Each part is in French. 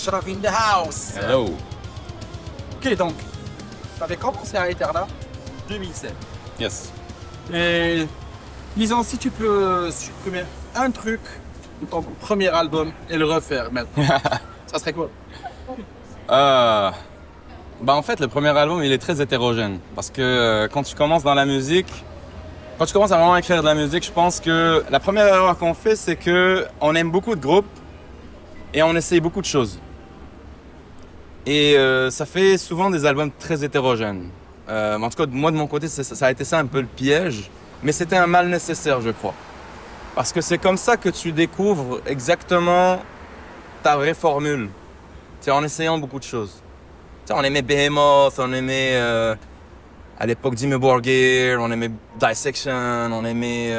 Ashraf in the house. Hello. Ok, donc, tu avais commencé à Eterna 2007. Yes. Et disons, si tu peux supprimer un truc de ton premier album et le refaire maintenant, ça serait quoi? En fait, le premier album, il est très hétérogène. Parce que quand tu commences dans la musique, quand tu commences à vraiment écrire de la musique, je pense que la première erreur qu'on fait, c'est que on aime beaucoup de groupes et on essaye beaucoup de choses. Et ça fait souvent des albums très hétérogènes. En tout cas, moi, de mon côté, ça a été ça un peu le piège. Mais c'était un mal nécessaire, je crois. Parce que c'est comme ça que tu découvres exactement ta vraie formule. Tu sais, en essayant beaucoup de choses. Tu sais, on aimait Behemoth, on aimait à l'époque Dimmu Borgir, on aimait Dissection, on aimait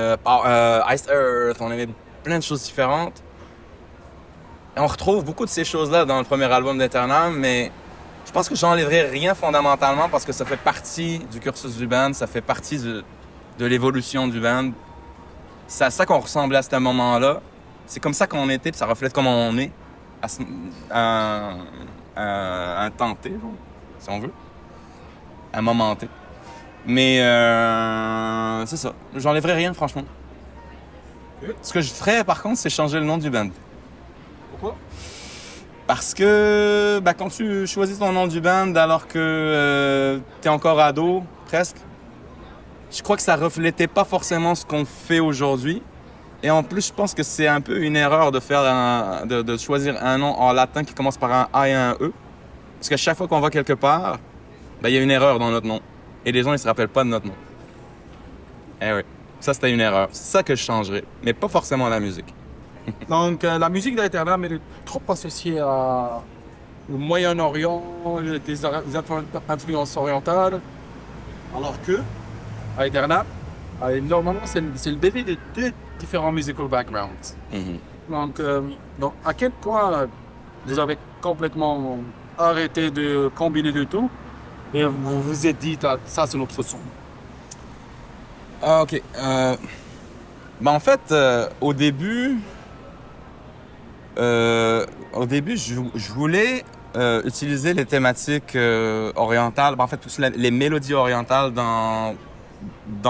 Iced Earth, on aimait plein de choses différentes. Et on retrouve beaucoup de ces choses-là dans le premier album d'Eternam, mais je pense que j'enlèverai rien fondamentalement parce que ça fait partie du cursus du band, ça fait partie de l'évolution du band. C'est à ça qu'on ressemblait à ce moment-là. C'est comme ça qu'on était, puis ça reflète comment on est à un temps T, si on veut. À un moment T. Mais c'est ça. J'enlèverai rien, franchement. Ce que je ferais, par contre, c'est changer le nom du band. Pourquoi? Parce que quand tu choisis ton nom du band alors que t'es encore ado, presque, je crois que ça reflétait pas forcément ce qu'on fait aujourd'hui. Et en plus, je pense que c'est un peu une erreur de choisir un nom en latin qui commence par un A et un E. Parce qu'à chaque fois qu'on va quelque part, il y a une erreur dans notre nom. Et les gens, ils se rappellent pas de notre nom. Eh oui, ça c'était une erreur. C'est ça que je changerais, mais pas forcément la musique. Donc, la musique d'Eternam est trop associée au Moyen-Orient, des influences orientales. Alors que, à Eternam, normalement, c'est le bébé de deux différents musical backgrounds. Donc, à quel point vous avez complètement arrêté de combiner le tout et vous vous êtes dit, ça c'est notre son. Ah, ok. En fait, au début, je voulais utiliser les thématiques orientales, en fait, toutes les mélodies orientales dans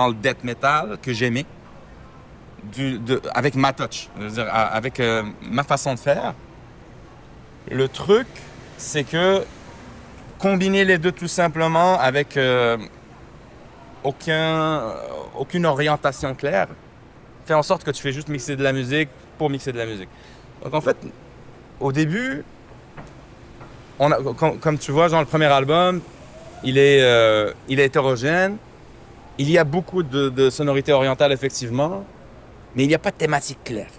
le death metal que j'aimais, avec ma touch, je veux dire, avec ma façon de faire. Le truc, c'est que combiner les deux tout simplement avec aucune orientation claire fait en sorte que tu fais juste mixer de la musique pour mixer de la musique. Donc en fait, au début, comme tu vois, genre le premier album, il est hétérogène. Il y a beaucoup de sonorités orientales effectivement, mais il n'y a pas de thématique claire.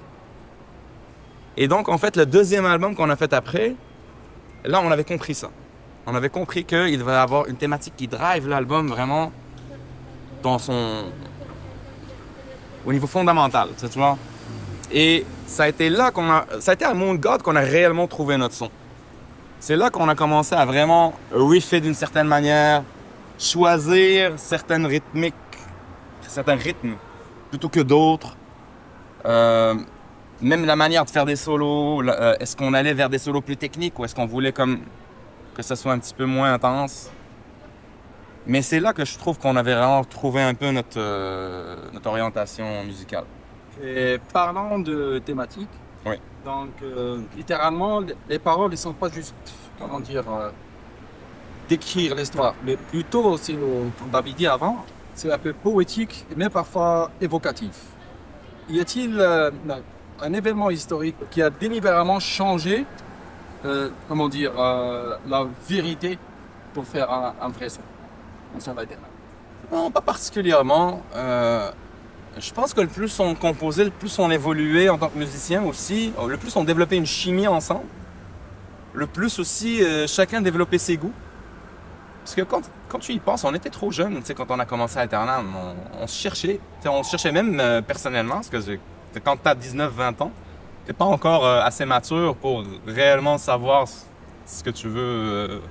Et donc en fait, le deuxième album qu'on a fait après, là on avait compris ça. On avait compris qu'il devait y avoir une thématique qui drive l'album vraiment au niveau fondamental, tu vois. Et ça a été à Moon God qu'on a réellement trouvé notre son. C'est là qu'on a commencé à vraiment riffer d'une certaine manière, choisir certains rythmes plutôt que d'autres. Même la manière de faire des solos, est-ce qu'on allait vers des solos plus techniques ou est-ce qu'on voulait que ça soit un petit peu moins intense? Mais c'est là que je trouve qu'on avait vraiment trouvé un peu notre orientation musicale. Et parlant de thématique, oui. Donc littéralement, les paroles ne sont pas juste, décrire l'histoire, mais plutôt, comme tu avais dit avant, c'est un peu poétique, mais parfois évocatif. Y a-t-il un événement historique qui a délibérément changé, la vérité pour faire un vrai son? Non, pas particulièrement. Je pense que le plus on composait, le plus on évoluait en tant que musicien aussi, le plus on développait une chimie ensemble, le plus aussi chacun développait ses goûts. Parce que quand tu y penses, on était trop jeunes, tu sais, quand on a commencé à Eternam, on se cherchait. On se cherchait même personnellement, parce que quand tu as 19-20 ans, tu n'es pas encore assez mature pour réellement savoir ce que tu veux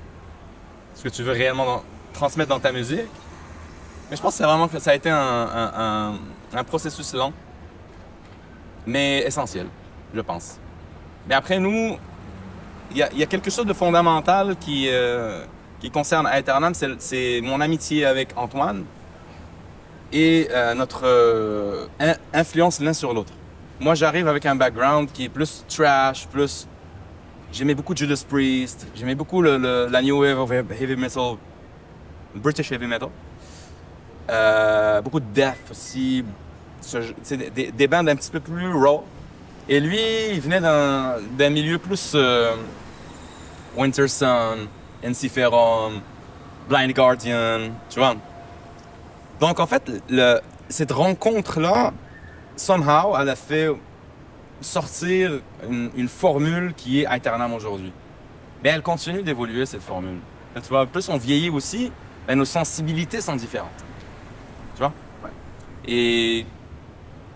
réellement transmettre dans ta musique. Mais je pense que c'est vraiment que ça a été un processus lent, mais essentiel, je pense. Mais après, nous, il y a quelque chose de fondamental qui concerne Aeternam, c'est mon amitié avec Antoine et notre influence l'un sur l'autre. Moi, j'arrive avec un background qui est plus trash, plus... J'aimais beaucoup Judas Priest, j'aimais beaucoup la New Wave of Heavy Metal, British Heavy Metal. Beaucoup de death aussi, des bandes un petit peu plus raw. Et lui, il venait d'un milieu plus Winter Sun, Ensiferum, Blind Guardian, tu vois. Donc en fait, cette rencontre-là, somehow, elle a fait sortir une formule qui est Aeternam aujourd'hui. Mais elle continue d'évoluer, cette formule. Tu vois, plus on vieillit aussi, ben, nos sensibilités sont différentes. Tu vois? Ouais. Et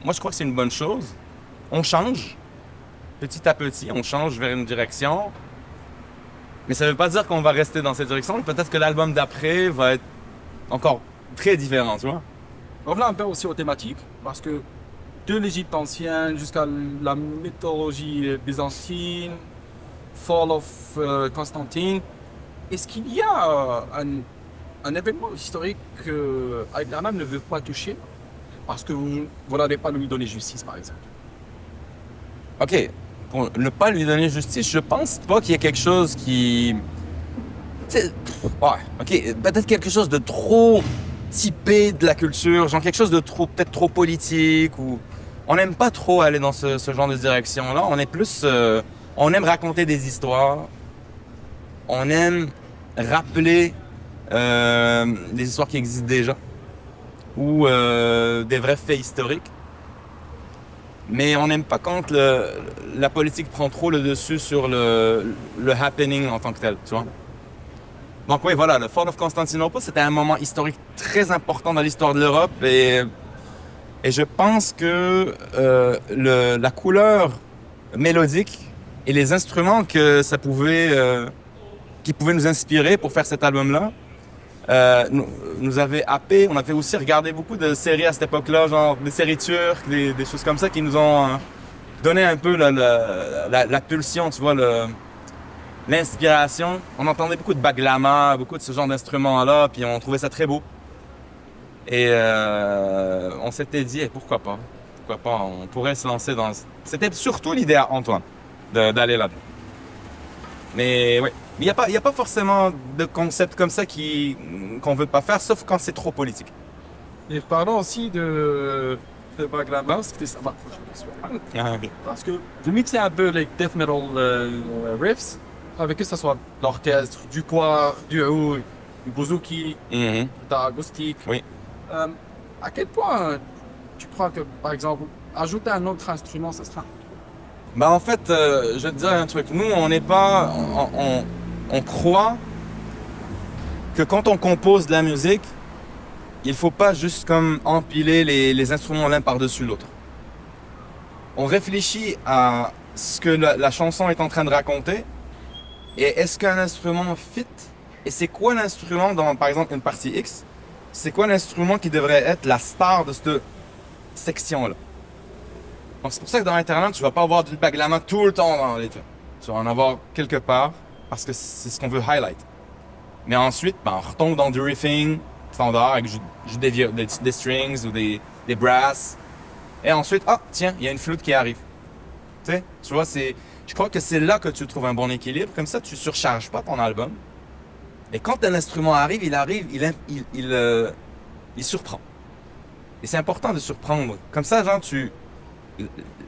moi, je crois que c'est une bonne chose. On change, petit à petit, on change vers une direction. Mais ça ne veut pas dire qu'on va rester dans cette direction. Peut-être que l'album d'après va être encore très différent, tu vois? Revenons un peu aussi aux thématiques, parce que de l'Égypte ancienne jusqu'à la mythologie byzantine, Fall of Constantine, est-ce qu'il y a un événement historique que Aeternam ne veut pas toucher parce que vous n'allez pas lui donner justice, par exemple? OK. Pour ne pas lui donner justice, je pense pas qu'il y ait quelque chose qui... Ouais, OK. Peut-être quelque chose de trop typé de la culture, genre quelque chose de trop, peut-être trop politique ou... On n'aime pas trop aller dans ce genre de direction-là. On est plus... on aime raconter des histoires. On aime rappeler des histoires qui existent déjà. Ou des vrais faits historiques. Mais on n'aime pas quand la politique prend trop le dessus sur le happening en tant que tel, tu vois. Donc oui, voilà, le Fall of Constantinople, c'était un moment historique très important dans l'histoire de l'Europe et je pense que la couleur mélodique et les instruments que ça pouvait, qui pouvaient nous inspirer pour faire cet album-là, nous avait happé. On avait aussi regardé beaucoup de séries à cette époque-là, genre des séries turques, des choses comme ça qui nous ont donné un peu la pulsion, tu vois, l'inspiration. On entendait beaucoup de baglama, beaucoup de ce genre d'instruments-là, puis on trouvait ça très beau. Et on s'était dit, pourquoi pas? Pourquoi pas? On pourrait se lancer dans... C'était surtout l'idée à Antoine d'aller là-dedans. Mais oui. Il n'y a pas forcément de concept comme ça qu'on veut pas faire, sauf quand c'est trop politique. Et parlons aussi de Baglama, c'était ça. Parce que vous mixez un peu les death metal riffs, avec que ce soit l'orchestre, du choir, du oud, du bouzouki, de l'acoustique. Oui. À quel point tu crois que, par exemple, ajouter un autre instrument, ça sera? Ben en fait, je vais te dire un truc. Nous, on n'est pas... On croit que quand on compose de la musique, il faut pas juste comme empiler les instruments l'un par-dessus l'autre. On réfléchit à ce que la chanson est en train de raconter et est-ce qu'un instrument fit et c'est quoi l'instrument dans, par exemple, une partie X, c'est quoi l'instrument qui devrait être la star de cette section-là. Donc c'est pour ça que dans Aeternam, tu vas pas avoir du baglama tout le temps dans les trucs. Tu vas en avoir quelque part parce que c'est ce qu'on veut highlight. Mais ensuite, ben, on retombe dans du riffing standard avec juste des strings ou des brasses. Et ensuite, tiens, il y a une flûte qui arrive. Tu vois, je crois que c'est là que tu trouves un bon équilibre. Comme ça, tu surcharges pas ton album. Et quand un instrument arrive, il surprend. Et c'est important de surprendre. Comme ça, genre,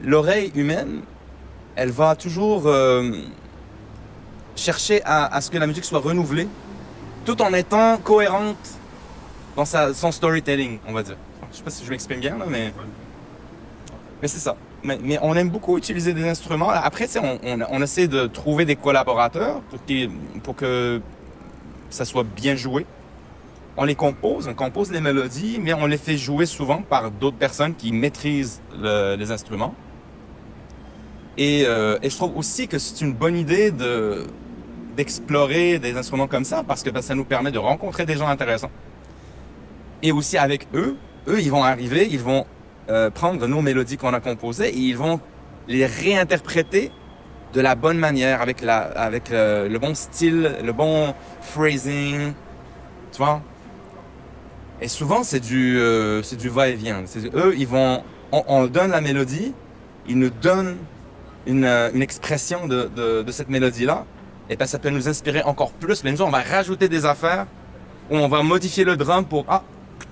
l'oreille humaine, elle va toujours chercher à ce que la musique soit renouvelée, tout en étant cohérente dans son storytelling, on va dire. Je sais pas si je m'exprime bien, là, mais c'est ça. Mais on aime beaucoup utiliser des instruments. Après, on essaie de trouver des collaborateurs pour que ça soit bien joué. On compose les mélodies, mais on les fait jouer souvent par d'autres personnes qui maîtrisent les instruments. Et je trouve aussi que c'est une bonne idée d'explorer des instruments comme ça parce que ça nous permet de rencontrer des gens intéressants. Et aussi avec eux, ils vont arriver, ils vont prendre nos mélodies qu'on a composées et ils vont les réinterpréter de la bonne manière, avec le bon style, le bon phrasing, tu vois. Et souvent, c'est du va-et-vient. Eux, on donne la mélodie, ils nous donnent une expression de cette mélodie-là, et ben ça peut nous inspirer encore plus. Mais nous, on va rajouter des affaires, ou on va modifier le drum pour,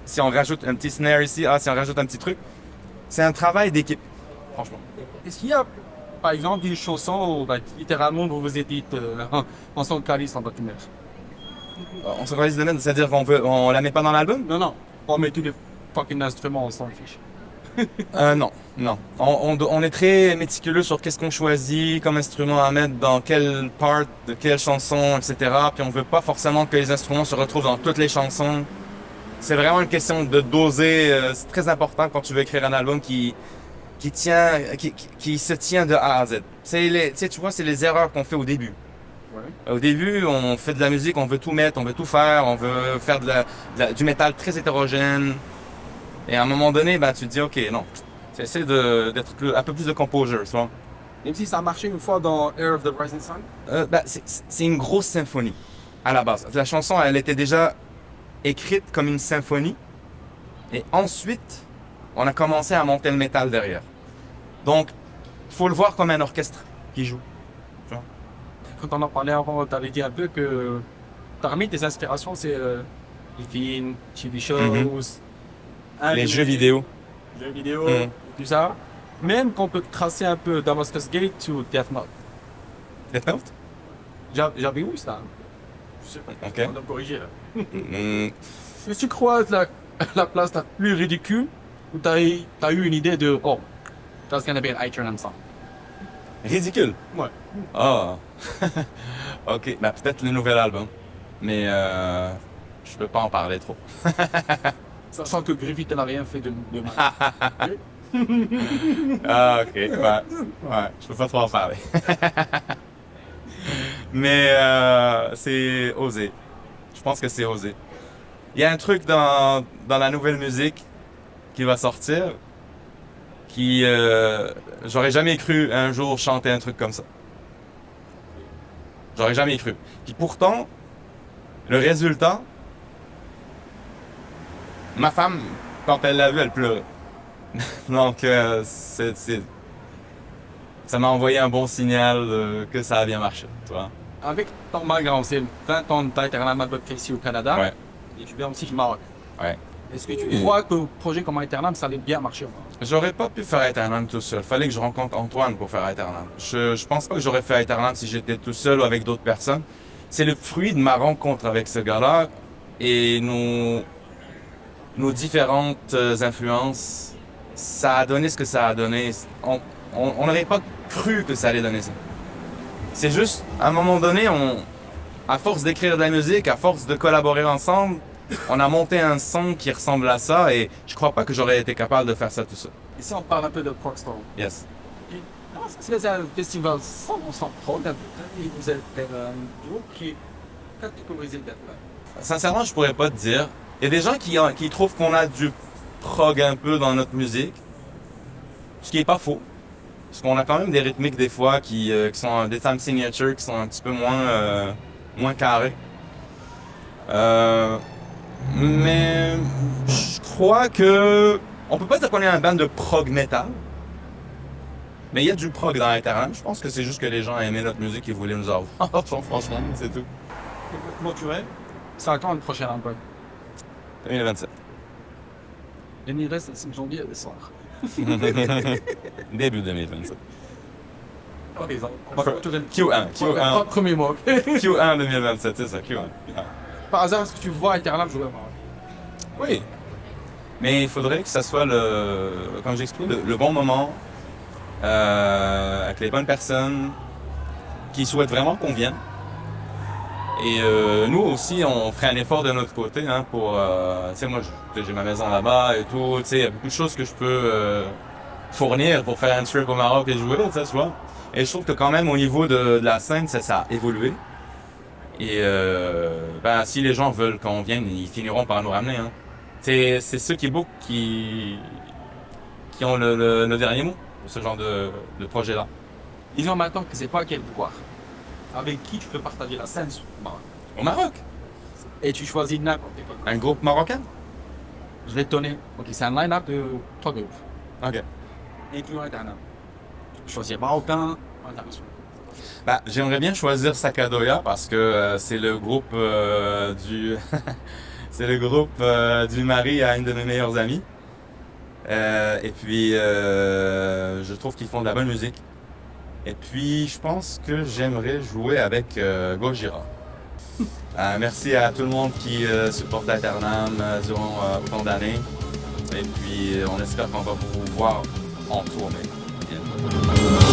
si on rajoute un petit snare ici, si on rajoute un petit truc. C'est un travail d'équipe, franchement. Est-ce qu'il y a, par exemple, des chansons où, littéralement, vous vous édites en son calice en documentaire? On se réalise de même, c'est-à-dire on la met pas dans l'album? Non. On met tous les fucking instruments, on s'en fiche. Non. On est très méticuleux sur qu'est-ce qu'on choisit comme instrument à mettre dans quelle part de quelle chanson, etc. Puis on veut pas forcément que les instruments se retrouvent dans toutes les chansons. C'est vraiment une question de doser. C'est très important quand tu veux écrire un album qui se tient de A à Z. Tu vois, c'est les erreurs qu'on fait au début. Ouais. Au début, on fait de la musique, on veut tout mettre, on veut tout faire, on veut faire du métal très hétérogène. Et à un moment donné, tu te dis, ok, non, tu essaies d'être un peu plus de composure, tu vois. Même si ça a marché une fois dans Air of the Rising Sun? C'est une grosse symphonie, à la base. La chanson, elle était déjà écrite comme une symphonie. Et ensuite, on a commencé à monter le métal derrière. Donc, il faut le voir comme un orchestre qui joue. Quand on en parlait avant, tu avais dit un peu que parmi tes inspirations, c'est les films, TV shows, les jeux vidéo. Tout ça. Même qu'on peut tracer un peu Damascus Gate ou Death Note. Death Note? J'avais vu ça. Je sais pas, ok. On a corrigé là. Si tu crois la place la plus ridicule, où t'as eu une idée de that's gonna be an Eternal song. Ridicule? Ouais. Ok, peut-être le nouvel album. Mais je peux pas en parler trop. Sachant que Griffith n'a rien fait de mal. Ok, ouais, je peux pas trop en parler. Mais c'est osé. Je pense que c'est osé. Il y a un truc dans la nouvelle musique qui va sortir qui j'aurais jamais cru un jour chanter un truc comme ça. J'aurais jamais cru. Puis pourtant, le résultat, ma femme, quand elle l'a vu, elle pleurait. Donc, ça m'a envoyé un bon signal que ça a bien marché, tu vois. Avec ton background, c'est 20 ans d'Eternal Madbot ici au Canada. Ouais. Et tu viens aussi du Maroc. Ouais. Est-ce que tu crois que le projet comme Eternal, ça allait bien marcher? J'aurais pas pu faire Eternal tout seul. Fallait que je rencontre Antoine pour faire Eternal. Je pense pas que j'aurais fait Eternal si j'étais tout seul ou avec d'autres personnes. C'est le fruit de ma rencontre avec ce gars-là et nos différentes influences. Ça a donné ce que ça a donné. On n'aurait pas cru que ça allait donner ça. C'est juste, à un moment donné, à force d'écrire de la musique, à force de collaborer ensemble, on a monté un son qui ressemble à ça et je crois pas que j'aurais été capable de faire ça tout seul. Ici, on parle un peu de Proxstorm. Yes. C'est un festival 100% prog. Et vous êtes un groupe qui est catégorisé de Sincèrement, je pourrais pas te dire. Il y a des gens qui trouvent qu'on a du prog un peu dans notre musique, ce qui est pas faux. Parce qu'on a quand même des rythmiques des fois qui sont des time signatures qui sont un petit peu moins carrés. Mais je crois que on peut pas dire qu'on est un band de prog metal. Mais il y a du prog dans Eternal. Je pense que c'est juste que les gens aimaient notre musique et voulaient nous avoir. Franchement, c'est tout. Clôturé, c'est quand le prochain album? 2027. Il reste 5 janvier à décembre. Début 2027. Ok, on va clôturer le Q1. Premier mois. Q1 2027, c'est ça, Q1. Par hasard, est-ce que tu vois Eternal jouer? Oui. Mais il faudrait que ça soit comme j'explique, le bon moment, avec les bonnes personnes qui souhaitent vraiment qu'on vienne. Et nous aussi, on ferait un effort de notre côté pour... tu sais, moi, j'ai ma maison là-bas et tout. Tu sais, il y a beaucoup de choses que je peux fournir pour faire un trip au Maroc et jouer, tu vois. Et je trouve que quand même, au niveau de la scène, ça a évolué. Et si les gens veulent qu'on vienne, ils finiront par nous ramener. C'est ceux qui bookent qui ont le dernier mot pour ce genre de projet-là. Disons maintenant que c'est pas quel pouvoir. Avec qui tu peux partager la scène au Maroc. Au Maroc, Et tu choisis n'importe quel. un groupe marocain. Je vais te donner. Ok, c'est un line-up de 3 groupes. Ok. Incluant Eternam. Tu peux choisir marocain, international. Bah, j'aimerais bien choisir Sakadoya parce que c'est le groupe du c'est le groupe du mari à une de mes meilleures amies. Et puis je trouve qu'ils font de la bonne musique. Et puis je pense que j'aimerais jouer avec Gojira. Merci à tout le monde qui supporte Eternam durant autant d'années. Et puis on espère qu'on va vous voir en tournée bientôt.